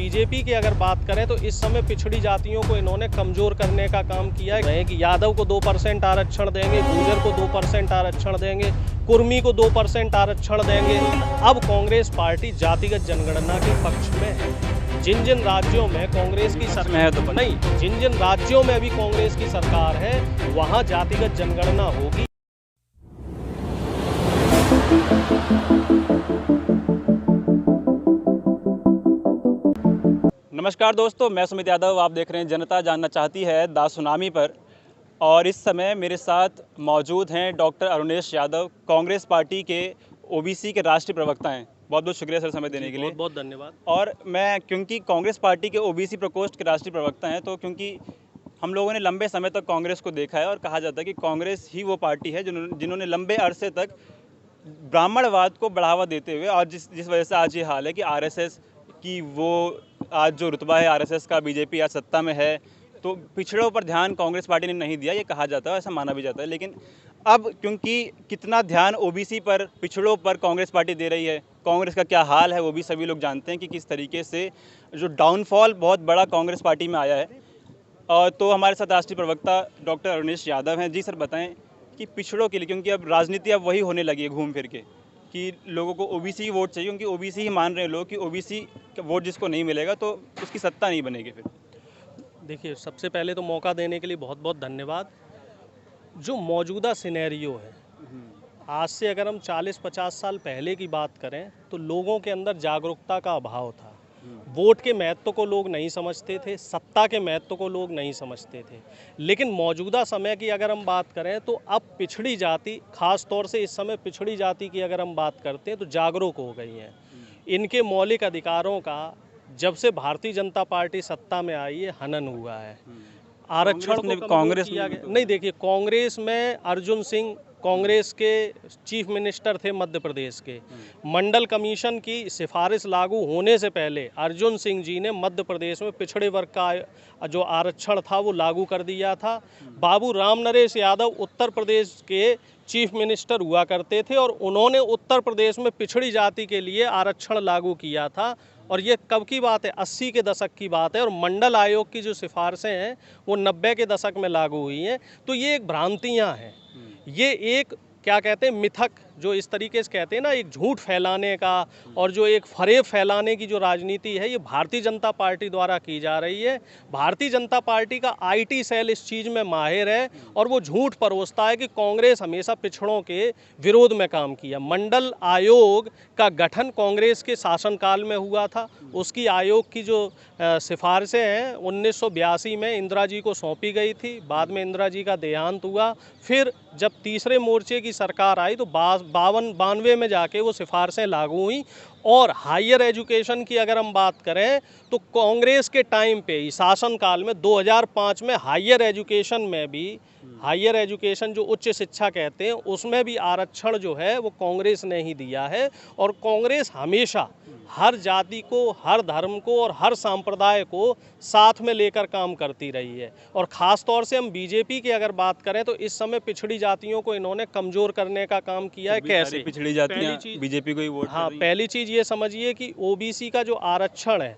BJP की अगर बात करें तो इस समय पिछड़ी जातियों को इन्होंने कमज़ोर करने का काम किया है कि यादव को 2% आरक्षण देंगे, गुर्जर को 2% आरक्षण देंगे, कुर्मी को 2% आरक्षण देंगे। अब कांग्रेस पार्टी जातिगत जनगणना के पक्ष में है। जिन जिन राज्यों में कांग्रेस की सरकार है तो नहीं, जिन जिन राज्यों में अभी कांग्रेस की सरकार है वहाँ जातिगत जनगणना होगी। नमस्कार दोस्तों, मैं सुमित यादव। आप देख रहे हैं जनता जानना चाहती है दा सुनामी पर। और इस समय मेरे साथ मौजूद हैं डॉक्टर अरुणेश यादव, कांग्रेस पार्टी के ओबीसी के राष्ट्रीय प्रवक्ता हैं। बहुत बहुत शुक्रिया सर समय देने के लिए। बहुत बहुत धन्यवाद। और मैं क्योंकि कांग्रेस पार्टी के ओबीसी प्रकोष्ठ के राष्ट्रीय प्रवक्ता हैं, तो क्योंकि हम लोगों ने लंबे समय तक कांग्रेस को देखा है और कहा जाता है कि कांग्रेस ही वो पार्टी है जिन्होंने लंबे अरसे तक ब्राह्मणवाद को बढ़ावा देते हुए, और जिस वजह से आज ये हाल है कि आरएसएस की वो आज जो रुतबा है आरएसएस का, बीजेपी आज सत्ता में है, तो पिछड़ों पर ध्यान कांग्रेस पार्टी ने नहीं दिया, ये कहा जाता है, ऐसा माना भी जाता है। लेकिन अब क्योंकि कितना ध्यान ओबीसी पर, पिछड़ों पर कांग्रेस पार्टी दे रही है, कांग्रेस का क्या हाल है वो भी सभी लोग जानते हैं कि किस तरीके से जो डाउनफॉल बहुत बड़ा कांग्रेस पार्टी में आया है। और तो हमारे साथ राष्ट्रीय प्रवक्ता डॉक्टर अरुणेश यादव हैं। जी सर, बताएं कि पिछड़ों के लिए, क्योंकि अब राजनीति अब वही होने लगी है घूम फिर के, कि लोगों को ओबीसी की वोट चाहिए, क्योंकि ओबीसी ही मान रहे हैं लोग कि ओबीसी का वोट जिसको नहीं मिलेगा तो उसकी सत्ता नहीं बनेगी। फिर देखिए, सबसे पहले तो मौका देने के लिए बहुत बहुत धन्यवाद। जो मौजूदा सिनेरियो है, आज से अगर हम 40-50 साल पहले की बात करें तो लोगों के अंदर जागरूकता का अभाव था। वोट के महत्व को लोग नहीं समझते थे, सत्ता के महत्व को लोग नहीं समझते थे। लेकिन मौजूदा समय की अगर हम बात करें तो अब पिछड़ी जाति, खास तौर से इस समय पिछड़ी जाति की अगर हम बात करते हैं तो जागरूक हो गई हैं। इनके मौलिक अधिकारों का जब से भारतीय जनता पार्टी सत्ता में आई है हनन हुआ है। आरक्षण को कांग्रेस किया गया नहीं। देखिए, कांग्रेस में अर्जुन सिंह कांग्रेस के चीफ मिनिस्टर थे मध्य प्रदेश के। मंडल कमीशन की सिफारिश लागू होने से पहले अर्जुन सिंह जी ने मध्य प्रदेश में पिछड़े वर्ग का जो आरक्षण था वो लागू कर दिया था। बाबू राम नरेश यादव उत्तर प्रदेश के चीफ मिनिस्टर हुआ करते थे और उन्होंने उत्तर प्रदेश में पिछड़ी जाति के लिए आरक्षण लागू किया था। और ये कब की बात है? 80 के दशक की बात है। और मंडल आयोग की जो सिफारिशें हैं वो 90 के दशक में लागू हुई हैं। तो ये एक भ्रांतियाँ हैं, ये एक क्या कहते हैं, मिथक, जो इस तरीके से कहते हैं ना, एक झूठ फैलाने का और जो एक फरेब फैलाने की जो राजनीति है, ये भारतीय जनता पार्टी द्वारा की जा रही है। भारतीय जनता पार्टी का आईटी सेल इस चीज़ में माहिर है और वो झूठ परोसता है कि कांग्रेस हमेशा पिछड़ों के विरोध में काम किया। मंडल आयोग का गठन कांग्रेस के शासनकाल में हुआ था। उसकी आयोग की जो सिफारिशें हैं 1982 में इंदिरा जी को सौंपी गई थी। बाद में इंदिरा जी का देहांत हुआ। फिर जब तीसरे मोर्चे की सरकार आई तो 92 में जाके वो सिफारिशें लागू हुई। और हायर एजुकेशन की अगर हम बात करें तो कांग्रेस के टाइम पे ही शासनकाल में 2005 में हायर एजुकेशन में भी, हायर एजुकेशन जो उच्च शिक्षा कहते हैं, उसमें भी आरक्षण जो है वो कांग्रेस ने ही दिया है। और कांग्रेस हमेशा हर जाति को, हर धर्म को और हर संप्रदाय को साथ में लेकर काम करती रही है। और ख़ास तौर से हम बीजेपी की अगर बात करें तो इस समय पिछड़ी जातियों को इन्होंने कमज़ोर करने का काम किया है। कैसे? पिछड़ी जातियां बीजेपी को ही वोट। हाँ, पहली चीज़ ये समझिए कि ओबीसी का जो आरक्षण है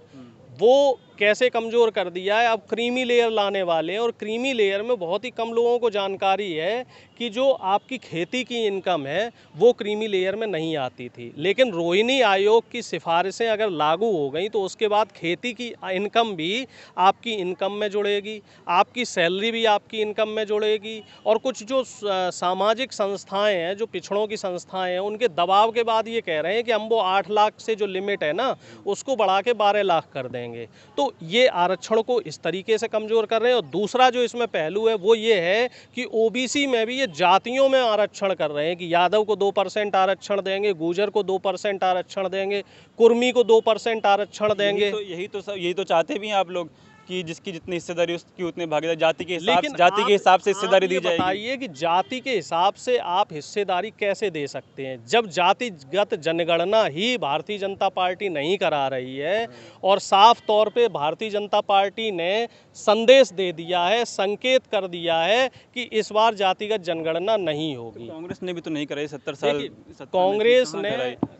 वो कैसे कमज़ोर कर दिया है। अब क्रीमी लेयर लाने वाले हैं और क्रीमी लेयर में बहुत ही कम लोगों को जानकारी है कि जो आपकी खेती की इनकम है वो क्रीमी लेयर में नहीं आती थी। लेकिन रोहिणी आयोग की सिफारिशें अगर लागू हो गई तो उसके बाद खेती की इनकम भी आपकी इनकम में जुड़ेगी, आपकी सैलरी भी आपकी इनकम में जुड़ेगी। और कुछ जो सामाजिक संस्थाएं हैं, जो पिछड़ों की संस्थाएं हैं, उनके दबाव के बाद ये कह रहे हैं कि हम वो 8 लाख से जो लिमिट है ना उसको बढ़ा के 12 लाख कर देंगे। तो ये आरक्षण को इस तरीके से कमज़ोर कर रहे हैं। और दूसरा जो इसमें पहलू है वो ये है कि ओबीसी में भी ये जातियों में आरक्षण कर रहे हैं कि यादव को 2% आरक्षण देंगे, गुर्जर को 2% आरक्षण देंगे, कुर्मी को 2% आरक्षण देंगे। यही तो चाहते भी हैं आप लोग। कि जिसकी जितनी हिस्सेदारी उसकी उतनी भागीदारी, जाति के लेकिन हिसाब से हिस्सेदारी आप दी ये जाएगी। बताइए कि जाति के हिसाब से आप हिस्सेदारी कैसे दे सकते हैं जब जातिगत जनगणना ही भारतीय जनता पार्टी नहीं करा रही है और साफ तौर पे भारतीय जनता पार्टी ने संदेश दे दिया है, संकेत कर दिया है कि इस बार जातिगत जनगणना नहीं होगी। कांग्रेस ने भी तो नहीं कराई 70 साल। देखिए, कांग्रेस ने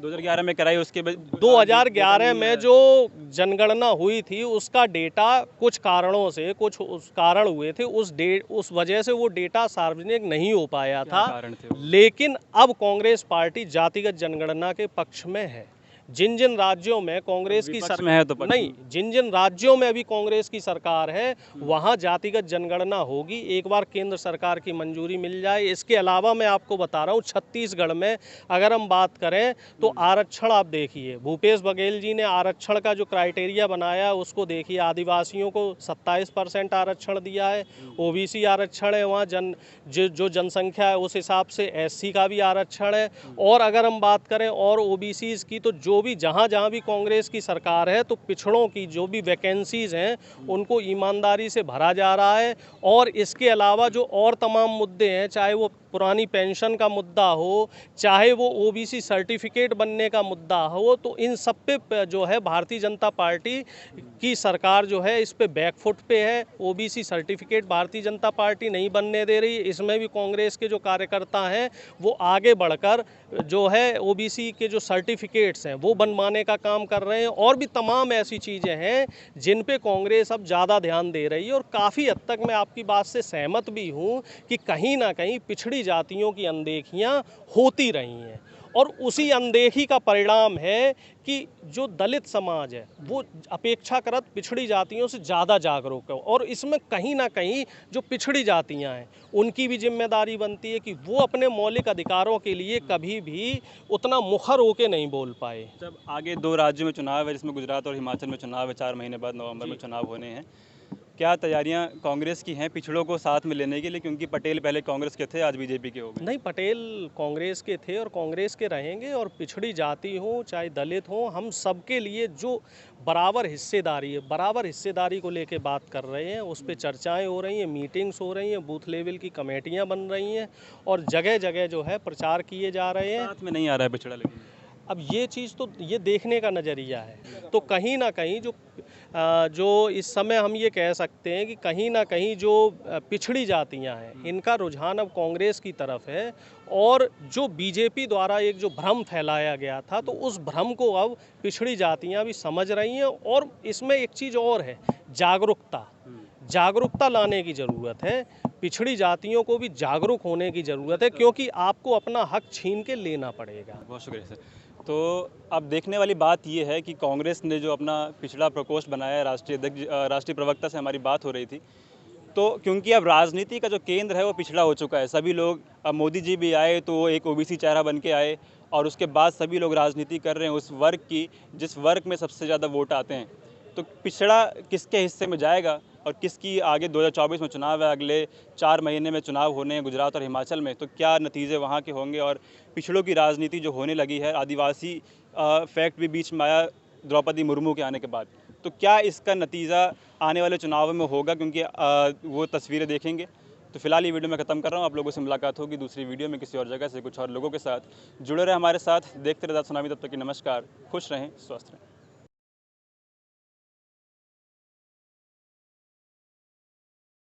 2011 में कराई, उसके बाद 2011 में जो जनगणना हुई थी उसका डेटा कुछ कारणों से, कुछ उस कारण हुए थे, उस वजह से वो डेटा सार्वजनिक नहीं हो पाया था। कारण थे? लेकिन अब कांग्रेस पार्टी जातिगत जनगणना के पक्ष में है। जिन जिन राज्यों में कांग्रेस की विपक्ष में है तो पक्ष नहीं, जिन जिन राज्यों में अभी कांग्रेस की सरकार है वहां जातिगत जनगणना होगी, एक बार केंद्र सरकार की मंजूरी मिल जाए। इसके अलावा मैं आपको बता रहा हूं, छत्तीसगढ़ में अगर हम बात करें तो आरक्षण आप देखिए, भूपेश बघेल जी ने आरक्षण का जो क्राइटेरिया बनाया उसको देखिए, आदिवासियों को 27% आरक्षण दिया है, ओबीसी आरक्षण है, वहाँ जो जनसंख्या है उस हिसाब से एससी का भी आरक्षण है। और अगर हम बात करें और ओबीसी की, तो जो भी जहाँ भी कांग्रेस की सरकार है तो पिछड़ों की जो भी वैकेंसीज हैं उनको ईमानदारी से भरा जा रहा है। और इसके अलावा जो और तमाम मुद्दे हैं, चाहे वो पुरानी पेंशन का मुद्दा हो, चाहे वो ओबीसी सर्टिफिकेट बनने का मुद्दा हो, तो इन सब पे जो है भारतीय जनता पार्टी की सरकार जो है इस पे बैकफुट पे है। OBC certificate Bharatiya Janata party नहीं बनने दे रही। इसमें भी कांग्रेस के जो कार्यकर्ता हैं वो आगे बढ़कर जो है ओबीसी के जो सर्टिफिकेट्स हैं वो बनवाने का काम कर रहे हैं। और भी तमाम ऐसी चीज़ें हैं जिन पे कांग्रेस अब ज़्यादा ध्यान दे रही है। और काफ़ी हद तक मैं आपकी बात से सहमत भी हूँ कि कहीं ना कहीं पिछड़ी जातियों की अनदेखियाँ होती रही हैं, और उसी अनदेखी का परिणाम है कि जो दलित समाज है वो अपेक्षाकृत पिछड़ी जातियों से ज़्यादा जागरूक है। और इसमें कहीं ना कहीं जो पिछड़ी जातियां हैं उनकी भी जिम्मेदारी बनती है कि वो अपने मौलिक अधिकारों के लिए कभी भी उतना मुखर होके नहीं बोल पाए। जब आगे 2 राज्यों में चुनाव है, जिसमें गुजरात और हिमाचल में चुनाव है, 4 महीने बाद नवंबर में चुनाव होने हैं, क्या तैयारियां कांग्रेस की हैं पिछड़ों को साथ में लेने के लिए? क्योंकि पटेल पहले कांग्रेस के थे, आज बीजेपी के हो गए। नहीं, पटेल कांग्रेस के थे और कांग्रेस के रहेंगे। और पिछड़ी जाति हो चाहे दलित हो, हम सबके लिए जो बराबर हिस्सेदारी है, बराबर हिस्सेदारी को लेके बात कर रहे हैं, उस पर चर्चाएं हो रही हैं, मीटिंग्स हो रही हैं, बूथ लेवल की कमेटियां बन रही हैं और जगह जगह जो है प्रचार किए जा रहे हैं। साथ में नहीं आ रहा है पिछड़ा, लेकिन अब ये चीज़ तो ये देखने का नज़रिया है। तो कहीं ना कहीं जो इस समय हम ये कह सकते हैं कि कहीं ना कहीं जो पिछड़ी जातियां हैं इनका रुझान अब कांग्रेस की तरफ है। और जो बीजेपी द्वारा एक जो भ्रम फैलाया गया था, तो उस भ्रम को अब पिछड़ी जातियां भी समझ रही हैं। और इसमें एक चीज़ और है, जागरूकता लाने की ज़रूरत है। पिछड़ी जातियों को भी जागरूक होने की ज़रूरत है, क्योंकि आपको अपना हक छीन के लेना पड़ेगा। बहुत शुक्रिया सर। तो अब देखने वाली बात ये है कि कांग्रेस ने जो अपना पिछड़ा प्रकोष्ठ बनाया है, राष्ट्रीय प्रवक्ता से हमारी बात हो रही थी, तो क्योंकि अब राजनीति का जो केंद्र है वो पिछड़ा हो चुका है। सभी लोग, अब मोदी जी भी आए तो वो एक ओबीसी चेहरा बन के आए, और उसके बाद सभी लोग राजनीति कर रहे हैं उस वर्ग की जिस वर्ग में सबसे ज़्यादा वोट आते हैं। तो पिछड़ा किसके हिस्से में जाएगा और किसकी आगे 2024 में चुनाव है, अगले 4 महीने में चुनाव होने हैं गुजरात और हिमाचल में, तो क्या नतीजे वहाँ के होंगे? और पिछड़ों की राजनीति जो होने लगी है, आदिवासी फैक्ट भी बीच में आया द्रौपदी मुर्मू के आने के बाद, तो क्या इसका नतीजा आने वाले चुनाव में होगा? क्योंकि वो तस्वीरें देखेंगे। तो फिलहाल ये वीडियो मैं ख़त्म कर रहा हूँ। आप लोगों से मुलाकात होगी दूसरी वीडियो में किसी और जगह से कुछ और लोगों के साथ। जुड़े रहे हमारे साथ, देखते रहे ज़ात सुनामी। तब तक की नमस्कार, खुश रहें, स्वस्थ रहें।